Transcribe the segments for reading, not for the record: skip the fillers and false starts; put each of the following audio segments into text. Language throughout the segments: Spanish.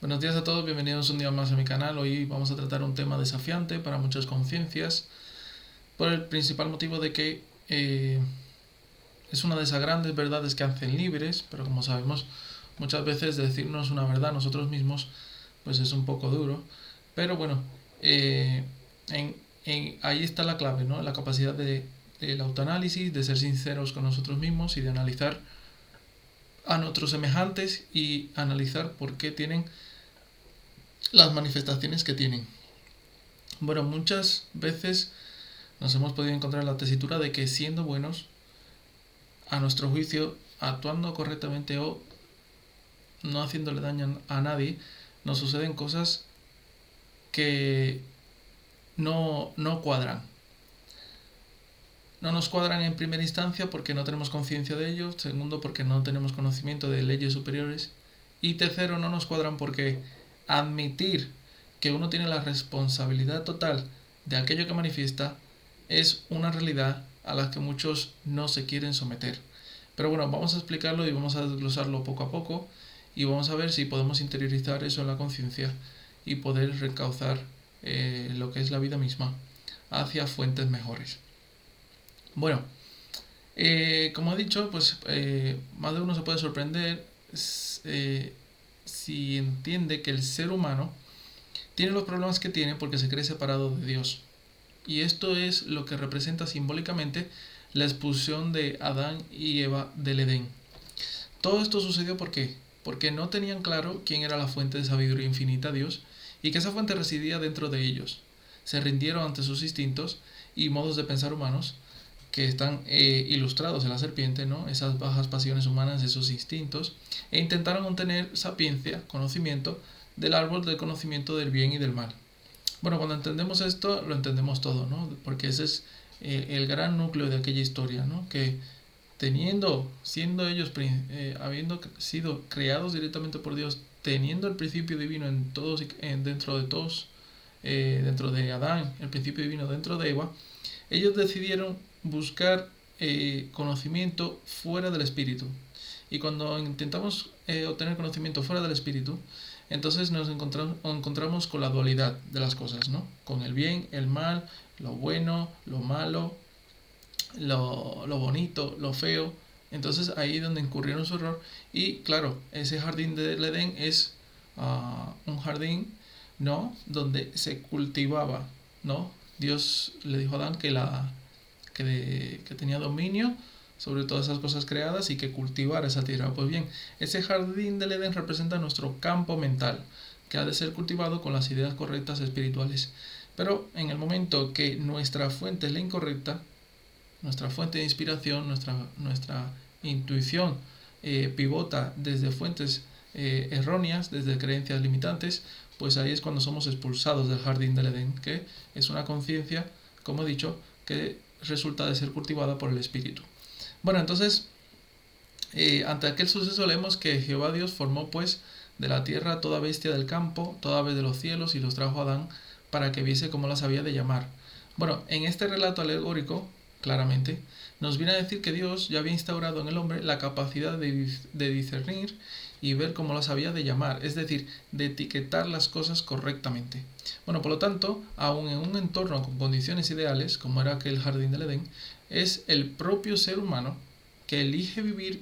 Buenos días a todos, bienvenidos un día más a mi canal. Hoy vamos a tratar un tema desafiante para muchas conciencias por el principal motivo de que es una de esas grandes verdades que hacen libres, pero como sabemos muchas veces decirnos una verdad nosotros mismos pues es un poco duro. Pero bueno, eh, ahí está la clave, ¿no? La capacidad del autoanálisis, de ser sinceros con nosotros mismos y de analizar a nuestros semejantes y analizar por qué tienen las manifestaciones que tienen. Bueno, muchas veces nos hemos podido encontrar en la tesitura de que siendo buenos, a nuestro juicio, actuando correctamente o no haciéndole daño a nadie, nos suceden cosas que no cuadran. No nos cuadran en primera instancia porque no tenemos conciencia de ello, segundo porque no tenemos conocimiento de leyes superiores y tercero no nos cuadran porque admitir que uno tiene la responsabilidad total de aquello que manifiesta es una realidad a la que muchos no se quieren someter. Pero bueno, vamos a explicarlo y vamos a desglosarlo poco a poco y vamos a ver si podemos interiorizar eso en la conciencia y poder reencauzar lo que es la vida misma hacia fuentes mejores. Bueno, como he dicho, pues más de uno se puede sorprender si entiende que el ser humano tiene los problemas que tiene porque se cree separado de Dios. Y esto es lo que representa simbólicamente la expulsión de Adán y Eva del Edén. Todo esto sucedió ¿por qué? Porque no tenían claro quién era la fuente de sabiduría infinita, Dios, y que esa fuente residía dentro de ellos. Se rindieron ante sus instintos y modos de pensar humanos que están ilustrados en la serpiente, ¿no? Esas bajas pasiones humanas, esos instintos, e intentaron obtener sapiencia, conocimiento, del árbol del conocimiento del bien y del mal. Bueno, cuando entendemos esto, lo entendemos todo, ¿no? Porque ese es el gran núcleo de aquella historia, ¿no? Que siendo ellos, habiendo sido creados directamente por Dios, teniendo el principio divino en todos, dentro de todos, dentro de Adán, el principio divino dentro de Eva, ellos decidieron buscar conocimiento fuera del espíritu. Y cuando intentamos obtener conocimiento fuera del espíritu, entonces nos encontramos con la dualidad de las cosas, ¿no? Con el bien, el mal, lo bueno, lo malo, lo bonito, lo feo. Entonces ahí es donde incurrieron su error. Y claro, ese jardín del Edén es un jardín, ¿no? Donde se cultivaba, ¿no? Dios le dijo a Adán que tenía dominio sobre todas esas cosas creadas y que cultivara esa tierra. Pues bien, ese jardín del Edén representa nuestro campo mental, que ha de ser cultivado con las ideas correctas espirituales. Pero en el momento que nuestra fuente es la incorrecta, nuestra fuente de inspiración, nuestra intuición pivota desde fuentes erróneas, desde creencias limitantes, pues ahí es cuando somos expulsados del jardín del Edén, que es una conciencia, como he dicho, que resulta de ser cultivada por el espíritu. Bueno, entonces, ante aquel suceso leemos que Jehová Dios formó pues de la tierra toda bestia del campo, toda ave de los cielos, y los trajo a Adán para que viese cómo las había de llamar. Bueno, en este relato alegórico, claramente, nos viene a decir que Dios ya había instaurado en el hombre la capacidad de discernir y ver cómo las había de llamar, es decir, de etiquetar las cosas correctamente. Bueno, por lo tanto, aun en un entorno con condiciones ideales, como era aquel jardín del Edén, es el propio ser humano que elige vivir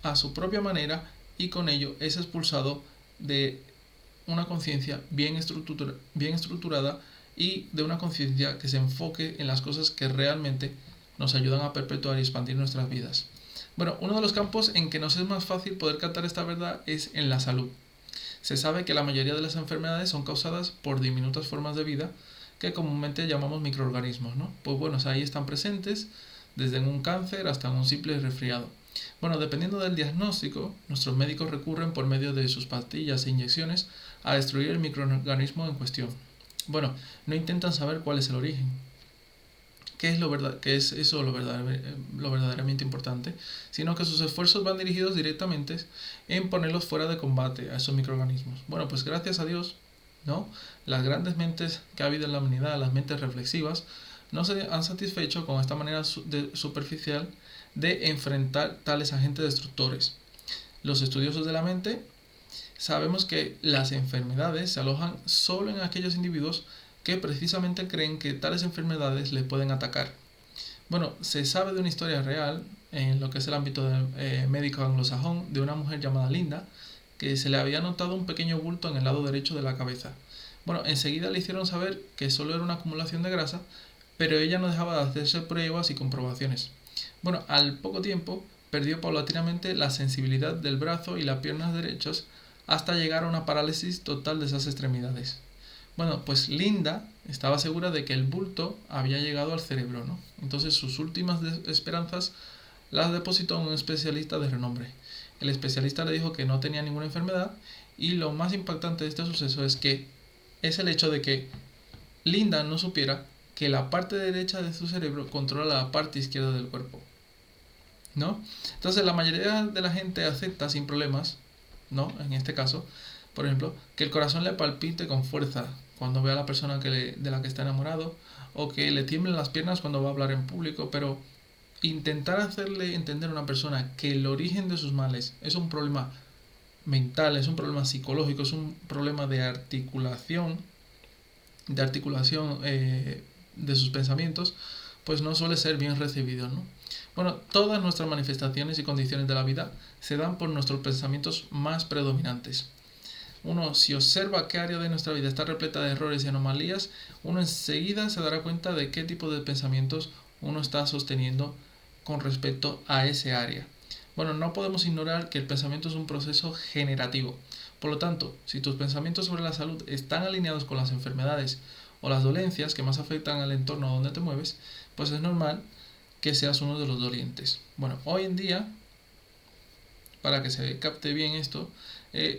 a su propia manera y con ello es expulsado de una conciencia bien estructurada y de una conciencia que se enfoque en las cosas que realmente nos ayudan a perpetuar y expandir nuestras vidas. Bueno, uno de los campos en que nos es más fácil poder captar esta verdad es en la salud. Se sabe que la mayoría de las enfermedades son causadas por diminutas formas de vida que comúnmente llamamos microorganismos, ¿no? Pues bueno, ahí están presentes desde un cáncer hasta un simple resfriado. Bueno, dependiendo del diagnóstico, nuestros médicos recurren por medio de sus pastillas e inyecciones a destruir el microorganismo en cuestión. Bueno, no intentan saber cuál es el origen. ¿Qué es eso lo verdaderamente importante? Sino que sus esfuerzos van dirigidos directamente en ponerlos fuera de combate a esos microorganismos. Bueno, pues gracias a Dios, ¿no? Las grandes mentes que ha habido en la humanidad, las mentes reflexivas, no se han satisfecho con esta manera superficial de enfrentar tales agentes destructores. Los estudiosos de la mente Sabemos que las enfermedades se alojan solo en aquellos individuos que precisamente creen que tales enfermedades les pueden atacar. Bueno, se sabe de una historia real en lo que es el ámbito médico anglosajón de una mujer llamada Linda, que se le había notado un pequeño bulto en el lado derecho de la cabeza. Bueno, enseguida le hicieron saber que solo era una acumulación de grasa, pero ella no dejaba de hacerse pruebas y comprobaciones. Bueno, al poco tiempo perdió paulatinamente la sensibilidad del brazo y las piernas derechos hasta llegar a una parálisis total de esas extremidades. Bueno, pues Linda estaba segura de que el bulto había llegado al cerebro, ¿no? Entonces sus últimas esperanzas las depositó en un especialista de renombre. El especialista le dijo que no tenía ninguna enfermedad y lo más impactante de este suceso es el hecho de que Linda no supiera que la parte derecha de su cerebro controla la parte izquierda del cuerpo, ¿no? Entonces la mayoría de la gente acepta sin problemas, ¿no? En este caso, por ejemplo, que el corazón le palpite con fuerza cuando ve a la persona de la que está enamorado, o que le tiemblen las piernas cuando va a hablar en público, pero intentar hacerle entender a una persona que el origen de sus males es un problema mental, es un problema psicológico, es un problema de articulación de sus pensamientos, pues no suele ser bien recibido, ¿no? Bueno, todas nuestras manifestaciones y condiciones de la vida se dan por nuestros pensamientos más predominantes. Uno, si observa qué área de nuestra vida está repleta de errores y anomalías, uno enseguida se dará cuenta de qué tipo de pensamientos uno está sosteniendo con respecto a ese área. Bueno, no podemos ignorar que el pensamiento es un proceso generativo. Por lo tanto, si tus pensamientos sobre la salud están alineados con las enfermedades o las dolencias que más afectan al entorno donde te mueves, pues es normal que seas uno de los dolientes. Bueno, hoy en día, para que se capte bien esto,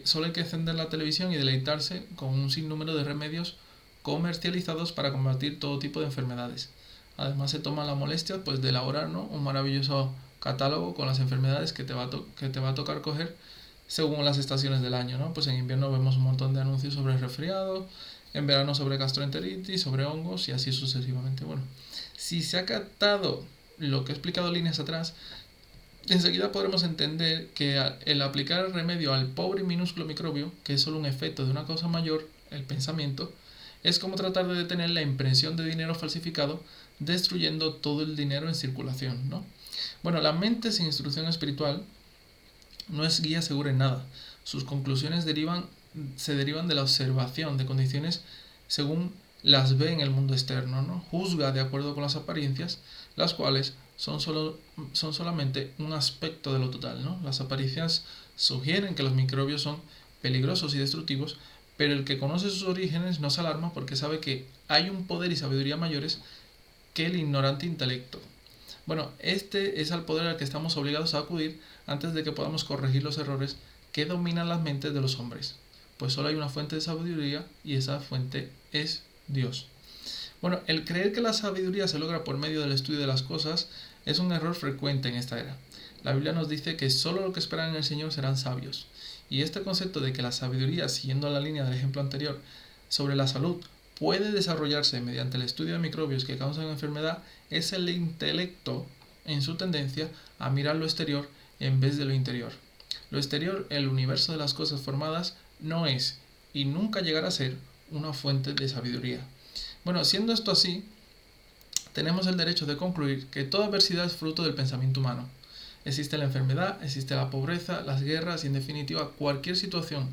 solo hay que encender la televisión y deleitarse con un sinnúmero de remedios comercializados para combatir todo tipo de enfermedades. Además se toma la molestia pues de elaborar, ¿no?, un maravilloso catálogo con las enfermedades que te va a tocar coger según las estaciones del año, ¿no? Pues en invierno vemos un montón de anuncios sobre resfriado, en verano sobre gastroenteritis, sobre hongos y así sucesivamente. Bueno, si se ha captado lo que he explicado líneas atrás, enseguida podremos entender que el aplicar el remedio al pobre y minúsculo microbio, que es solo un efecto de una causa mayor, el pensamiento, es como tratar de detener la impresión de dinero falsificado, destruyendo todo el dinero en circulación, ¿no? Bueno, la mente sin instrucción espiritual no es guía segura en nada. Sus conclusiones se derivan de la observación de condiciones según las ve en el mundo externo, ¿no? Juzga de acuerdo con las apariencias, las cuales son solamente un aspecto de lo total, ¿no? Las apariencias sugieren que los microbios son peligrosos y destructivos, pero el que conoce sus orígenes no se alarma porque sabe que hay un poder y sabiduría mayores que el ignorante intelecto. Bueno, este es al poder al que estamos obligados a acudir antes de que podamos corregir los errores que dominan las mentes de los hombres, pues solo hay una fuente de sabiduría y esa fuente es Dios. Bueno, el creer que la sabiduría se logra por medio del estudio de las cosas es un error frecuente en esta era. La Biblia nos dice que solo los que esperan en el Señor serán sabios. Y este concepto de que la sabiduría, siguiendo la línea del ejemplo anterior sobre la salud, puede desarrollarse mediante el estudio de microbios que causan enfermedad, es el intelecto en su tendencia a mirar lo exterior en vez de lo interior. Lo exterior, el universo de las cosas formadas, no es y nunca llegará a ser una fuente de sabiduría. Bueno, siendo esto así, tenemos el derecho de concluir que toda adversidad es fruto del pensamiento humano. Existe la enfermedad, existe la pobreza, las guerras y en definitiva cualquier situación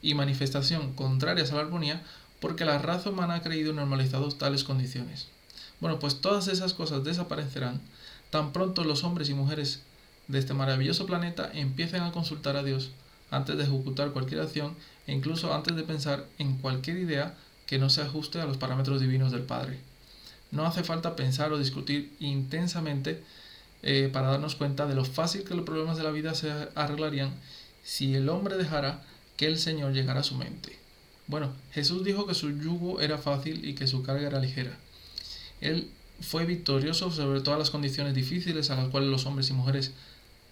y manifestación contrarias a la armonía porque la raza humana ha creído y normalizado tales condiciones. Bueno, pues todas esas cosas desaparecerán tan pronto los hombres y mujeres de este maravilloso planeta empiecen a consultar a Dios antes de ejecutar cualquier acción e incluso antes de pensar en cualquier idea que no se ajuste a los parámetros divinos del Padre. No hace falta pensar o discutir intensamente para darnos cuenta de lo fácil que los problemas de la vida se arreglarían si el hombre dejara que el Señor llegara a su mente. Bueno, Jesús dijo que su yugo era fácil y que su carga era ligera. Él fue victorioso sobre todas las condiciones difíciles a las cuales los hombres y mujeres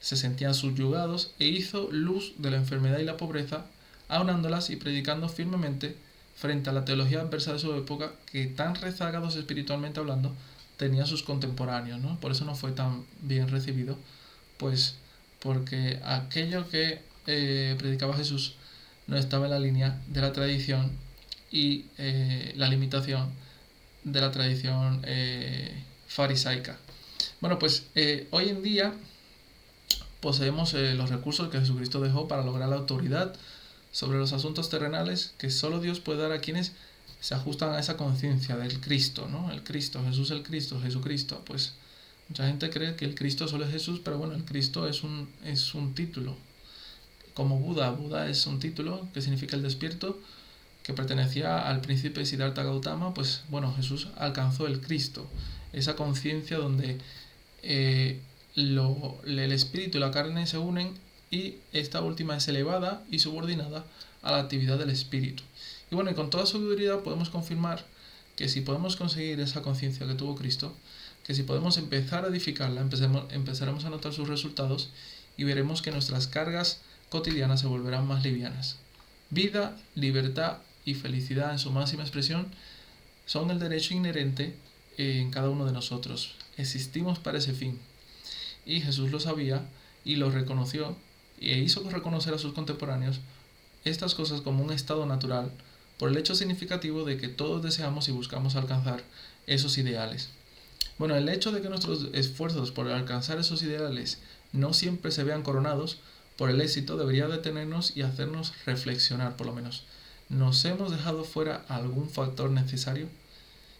se sentían subyugados e hizo luz de la enfermedad y la pobreza, aunándolas y predicando firmemente frente a la teología adversa de su época que tan rezagados espiritualmente hablando tenían sus contemporáneos, ¿no? Por eso no fue tan bien recibido, pues porque aquello que predicaba Jesús no estaba en la línea de la tradición y la limitación de la tradición farisaica. Bueno, pues hoy en día poseemos los recursos que Jesucristo dejó para lograr la autoridad sobre los asuntos terrenales que solo Dios puede dar a quienes se ajustan a esa conciencia del Cristo, ¿no? El Cristo, Jesús el Cristo, Jesucristo. Pues mucha gente cree que el Cristo solo es Jesús, pero bueno, el Cristo es un título. Como Buda, Buda es un título que significa el despierto, que pertenecía al príncipe Siddhartha Gautama. Pues bueno, Jesús alcanzó el Cristo, esa conciencia donde el espíritu y la carne se unen y esta última es elevada y subordinada a la actividad del espíritu. Y bueno, y con toda seguridad podemos confirmar que si podemos conseguir esa conciencia que tuvo Cristo, que si podemos empezar a edificarla, empezaremos a notar sus resultados y veremos que nuestras cargas cotidianas se volverán más livianas. Vida, libertad y felicidad en su máxima expresión son el derecho inherente en cada uno de nosotros. Existimos para ese fin. Y Jesús lo sabía y lo reconoció e hizo reconocer a sus contemporáneos estas cosas como un estado natural por el hecho significativo de que todos deseamos y buscamos alcanzar esos ideales. Bueno, el hecho de que nuestros esfuerzos por alcanzar esos ideales no siempre se vean coronados por el éxito debería detenernos y hacernos reflexionar, por lo menos. ¿Nos hemos dejado fuera algún factor necesario?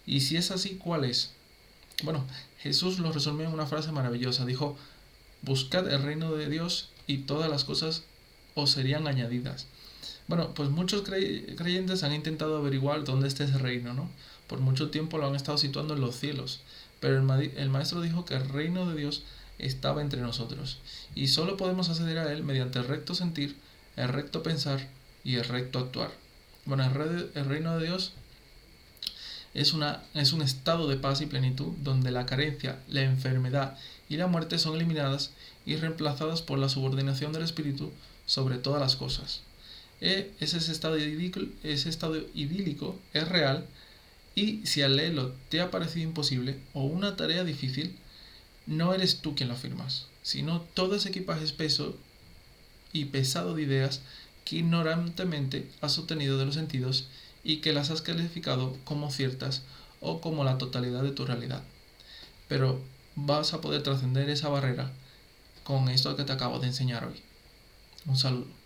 Y si es así, ¿cuál es? Bueno, Jesús lo resumió en una frase maravillosa. Dijo: buscad el reino de Dios y todas las cosas os serían añadidas. Bueno, pues muchos creyentes han intentado averiguar dónde está ese reino, ¿no? Por mucho tiempo lo han estado situando en los cielos, pero el Maestro dijo que el reino de Dios estaba entre nosotros y solo podemos acceder a él mediante el recto sentir, el recto pensar y el recto actuar. Bueno, el reino de Dios es un estado de paz y plenitud donde la carencia, la enfermedad y la muerte son eliminadas y reemplazadas por la subordinación del espíritu sobre todas las cosas. Ese estado idílico es real y si al leerlo te ha parecido imposible o una tarea difícil, no eres tú quien lo afirmas, sino todo ese equipaje espeso y pesado de ideas que ignorantemente has obtenido de los sentidos y que las has calificado como ciertas o como la totalidad de tu realidad. Pero vas a poder trascender esa barrera con esto que te acabo de enseñar hoy. Un saludo.